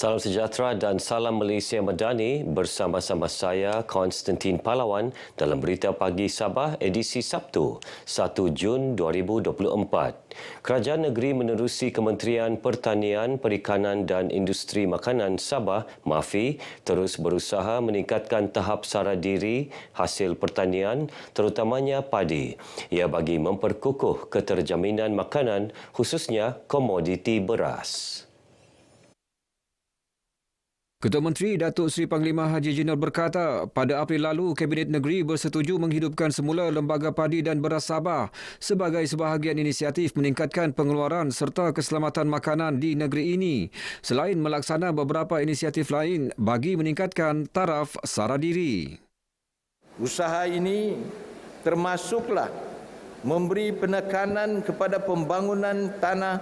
Salam sejahtera dan salam Malaysia Madani bersama-sama saya Konstantin Pahlawan dalam Berita Pagi Sabah edisi Sabtu 1 Jun 2024. Kerajaan negeri menerusi Kementerian Pertanian, Perikanan dan Industri Makanan Sabah (MAFI) terus berusaha meningkatkan tahap sara diri hasil pertanian terutamanya padi. Ia bagi memperkukuh keterjaminan makanan khususnya komoditi beras. Ketua Menteri Datuk Seri Panglima Haji Jeneral berkata, pada April lalu, Kabinet Negeri bersetuju menghidupkan semula Lembaga Padi dan Beras Sabah sebagai sebahagian inisiatif meningkatkan pengeluaran serta keselamatan makanan di negeri ini, selain melaksana beberapa inisiatif lain bagi meningkatkan taraf sara diri. Usaha ini termasuklah memberi penekanan kepada pembangunan tanah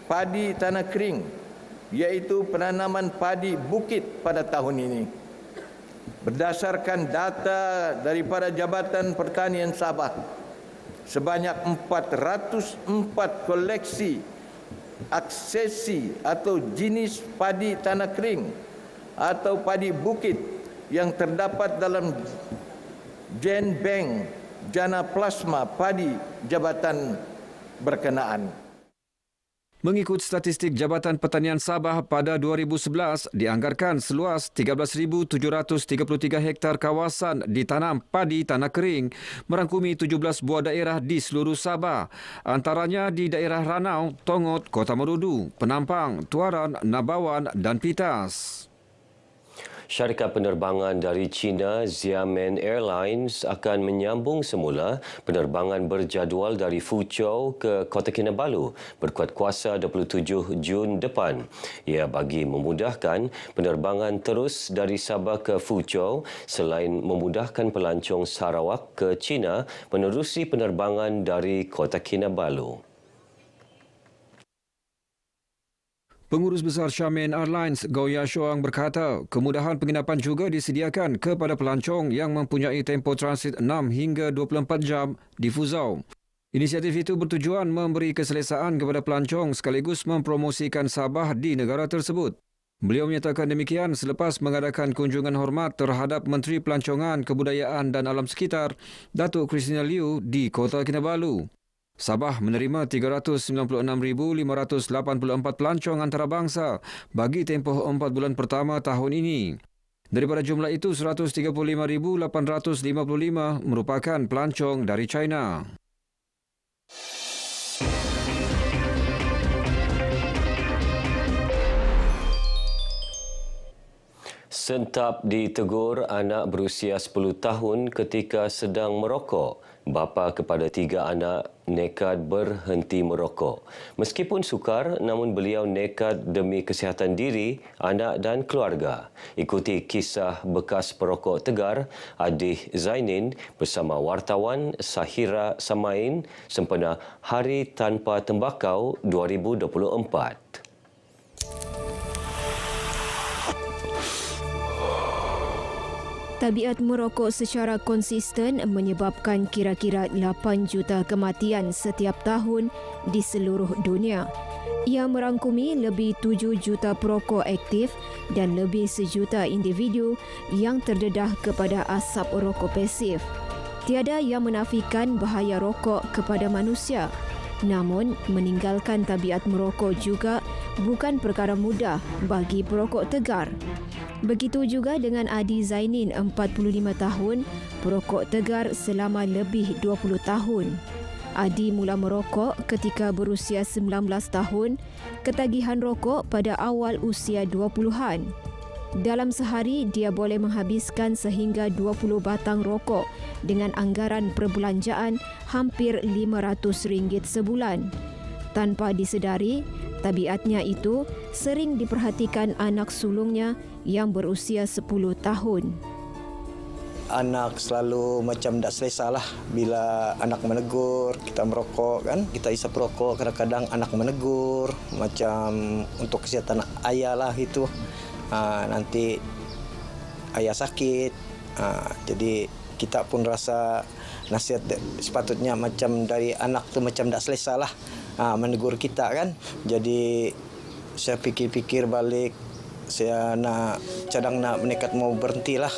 padi tanah kering, iaitu penanaman padi bukit pada tahun ini. Berdasarkan data daripada Jabatan Pertanian Sabah, sebanyak 404 koleksi aksesi atau jenis padi tanah kering atau padi bukit yang terdapat dalam Gen Bank Jana Plasma Padi Jabatan berkenaan. Mengikut statistik Jabatan Pertanian Sabah pada 2011, dianggarkan seluas 13,733 hektar kawasan ditanam padi tanah kering, merangkumi 17 buah daerah di seluruh Sabah, antaranya di daerah Ranau, Tongot, Kota Marudu, Penampang, Tuaran, Nabawan dan Pitas. Syarikat penerbangan dari China, Xiamen Airlines akan menyambung semula penerbangan berjadual dari Fuzhou ke Kota Kinabalu berkuat kuasa 27 Jun depan. Ia bagi memudahkan penerbangan terus dari Sabah ke Fuzhou selain memudahkan pelancong Sarawak ke China menerusi penerbangan dari Kota Kinabalu. Pengurus Besar Xiamen Airlines, Goh Ya Shoang berkata, kemudahan penginapan juga disediakan kepada pelancong yang mempunyai tempoh transit 6 hingga 24 jam di Fuzhou. Inisiatif itu bertujuan memberi keselesaan kepada pelancong sekaligus mempromosikan Sabah di negara tersebut. Beliau menyatakan demikian selepas mengadakan kunjungan hormat terhadap Menteri Pelancongan, Kebudayaan dan Alam Sekitar, Datuk Christina Liu di Kota Kinabalu. Sabah menerima 396,584 pelancong antarabangsa bagi tempoh 4 bulan pertama tahun ini. Daripada jumlah itu, 135,855 merupakan pelancong dari China. Sentap ditegur anak berusia 10 tahun ketika sedang merokok. Bapa kepada 3 anak nekat berhenti merokok. Meskipun sukar, namun beliau nekat demi kesihatan diri, anak dan keluarga. Ikuti kisah bekas perokok tegar Adih Zainin bersama wartawan Sahira Samain sempena Hari Tanpa Tembakau 2024. Tabiat merokok secara konsisten menyebabkan kira-kira 8 juta kematian setiap tahun di seluruh dunia. Ia merangkumi lebih 7 juta perokok aktif dan lebih 1 juta individu yang terdedah kepada asap rokok pasif. Tiada yang menafikan bahaya rokok kepada manusia. Namun, meninggalkan tabiat merokok juga bukan perkara mudah bagi perokok tegar. Begitu juga dengan Adi Zainin, 45 tahun, perokok tegar selama lebih 20 tahun. Adi mula merokok ketika berusia 19 tahun, ketagihan rokok pada awal usia 20-an. Dalam sehari, dia boleh menghabiskan sehingga 20 batang rokok dengan anggaran perbelanjaan hampir RM500 sebulan. Tanpa disedari, tabiatnya itu sering diperhatikan anak sulungnya yang berusia 10 tahun. Anak selalu macam tak selesa lah bila anak menegur, kita merokok kan, kita isap rokok, kadang-kadang anak menegur, macam untuk kesihatan ayah lah itu. Nanti ayah sakit, jadi kita pun rasa nasihat sepatutnya macam dari anak tu macam tak selesa lah menegur kita kan. Jadi saya fikir-fikir balik saya cadang nak menekat mau berhentilah.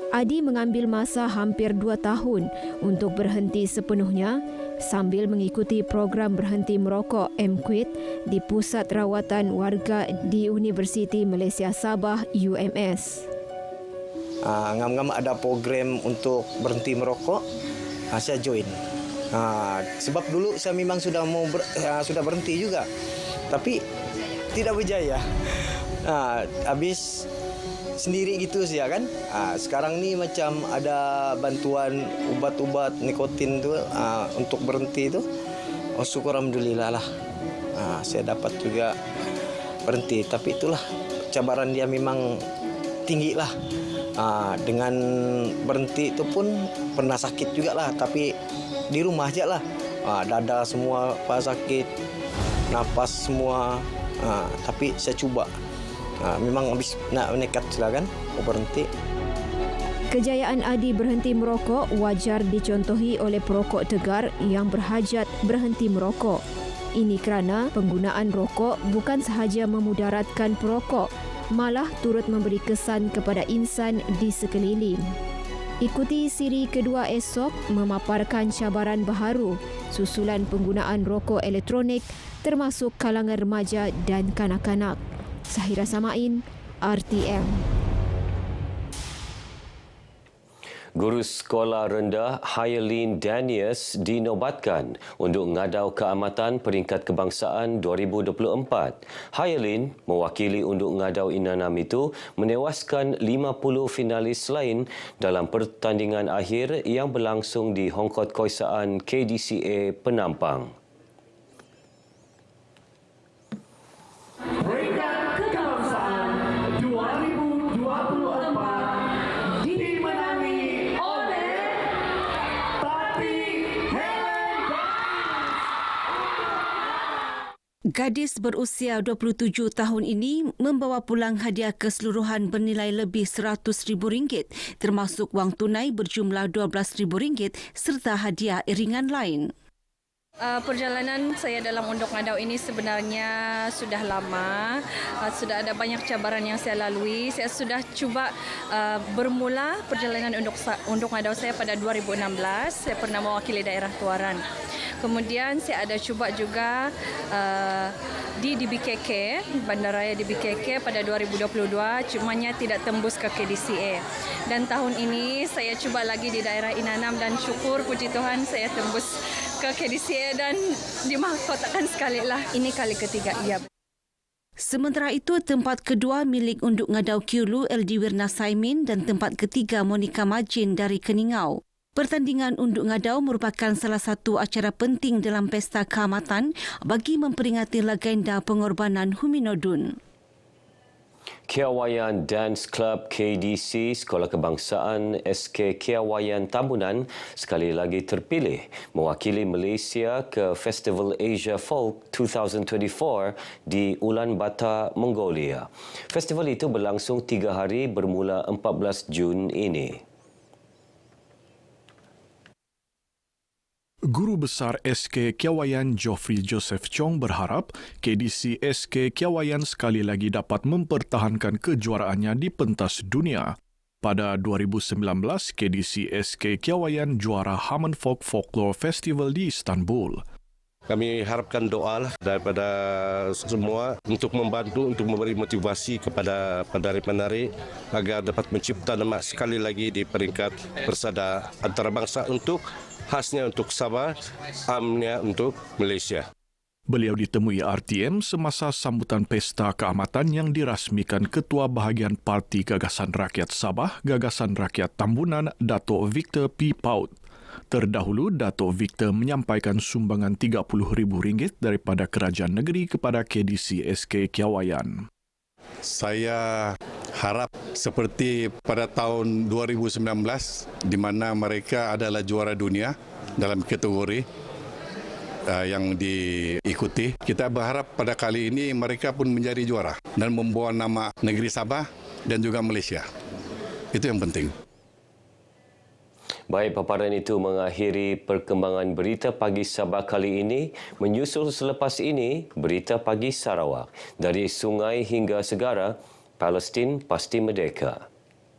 Adi mengambil masa hampir 2 tahun untuk berhenti sepenuhnya sambil mengikuti program berhenti merokok MQUIT di Pusat Rawatan Warga di Universiti Malaysia Sabah UMS. Ngam-ngam ada program untuk berhenti merokok, saya join. Sebab dulu saya memang sudah sudah berhenti juga, tapi tidak berjaya. Habis sendiri gitu sih ya kan. Sekarang ni macam ada bantuan ubat-ubat nikotin tu untuk berhenti tu. Syukur alhamdulillah lah. Saya dapat juga berhenti, tapi itulah cabaran dia memang tinggi lah. Dengan berhenti itu pun pernah sakit juga lah, tapi di rumah aja lah. Dada semua sakit, napas semua. Tapi saya cuba. Memang habis nak menekat silakan berhenti. Kejayaan Adi berhenti merokok wajar dicontohi oleh perokok tegar yang berhajat berhenti merokok. Ini kerana penggunaan rokok bukan sahaja memudaratkan perokok, malah turut memberi kesan kepada insan di sekeliling. Ikuti siri kedua esok memaparkan cabaran baharu susulan penggunaan rokok elektronik termasuk kalangan remaja dan kanak-kanak. Sahira Samain, RTM. Guru Sekolah Rendah Hayalin Danius dinobatkan untuk ngadau keamatan peringkat kebangsaan 2024. Hayalin mewakili untuk ngadau inanam itu menewaskan 50 finalis lain dalam pertandingan akhir yang berlangsung di Hongkot Koisaan KDCA Penampang. Gadis berusia 27 tahun ini membawa pulang hadiah keseluruhan bernilai lebih RM100,000 termasuk wang tunai berjumlah RM12,000 serta hadiah iringan lain. Perjalanan saya dalam Undok Ngadau ini sebenarnya sudah lama. Sudah ada banyak cabaran yang saya lalui. Saya sudah cuba bermula perjalanan Undok Ngadau saya pada 2016. Saya pernah mewakili daerah Tuaran. Kemudian saya ada cuba juga di DBKK, Bandaraya DBKK pada 2022, cumanya tidak tembus ke KDCA. Dan tahun ini saya cuba lagi di daerah Inanam dan syukur puji Tuhan saya tembus ke KDCA dan dimahkotakan sekali lah. Ini kali ketiga ia. Sementara itu, tempat kedua milik Unduk Ngadau Kiulu LD Wirna Saimin dan tempat ketiga Monika Majin dari Keningau. Pertandingan Unduk Ngadau merupakan salah satu acara penting dalam pesta keamatan bagi memperingati legenda pengorbanan Huminodun. Keawayan Dance Club KDC Sekolah Kebangsaan SK Keawayan Tambunan sekali lagi terpilih mewakili Malaysia ke Festival Asia Folk 2024 di Ulaanbaatar, Mongolia. Festival itu berlangsung 3 hari bermula 14 Jun ini. Guru Besar SK Keawayan Geoffrey Joseph Chong berharap KDC SK Keawayan sekali lagi dapat mempertahankan kejuaraannya di pentas dunia. Pada 2019, KDC SK Keawayan juara Hammond Folk Folklore Festival di Istanbul. Kami harapkan doa daripada semua untuk membantu, untuk memberi motivasi kepada penari-penari agar dapat mencipta nama sekali lagi di peringkat persada antarabangsa untuk khasnya untuk Sabah, amnya untuk Malaysia. Beliau ditemui RTM semasa sambutan pesta keamatan yang dirasmikan Ketua Bahagian Parti Gagasan Rakyat Sabah, Gagasan Rakyat Tambunan, Dato' Victor P. Paut. Terdahulu, Dato' Victor menyampaikan sumbangan RM30,000 daripada kerajaan negeri kepada KDC SK Keawayan. Saya harap seperti pada tahun 2019 di mana mereka adalah juara dunia dalam kategori yang diikuti. Kita berharap pada kali ini mereka pun menjadi juara dan membawa nama negeri Sabah dan juga Malaysia. Itu yang penting. Baik, paparan itu mengakhiri perkembangan berita pagi Sabah kali ini. Menyusul selepas ini, berita pagi Sarawak. Dari sungai hingga segara, Palestin pasti merdeka.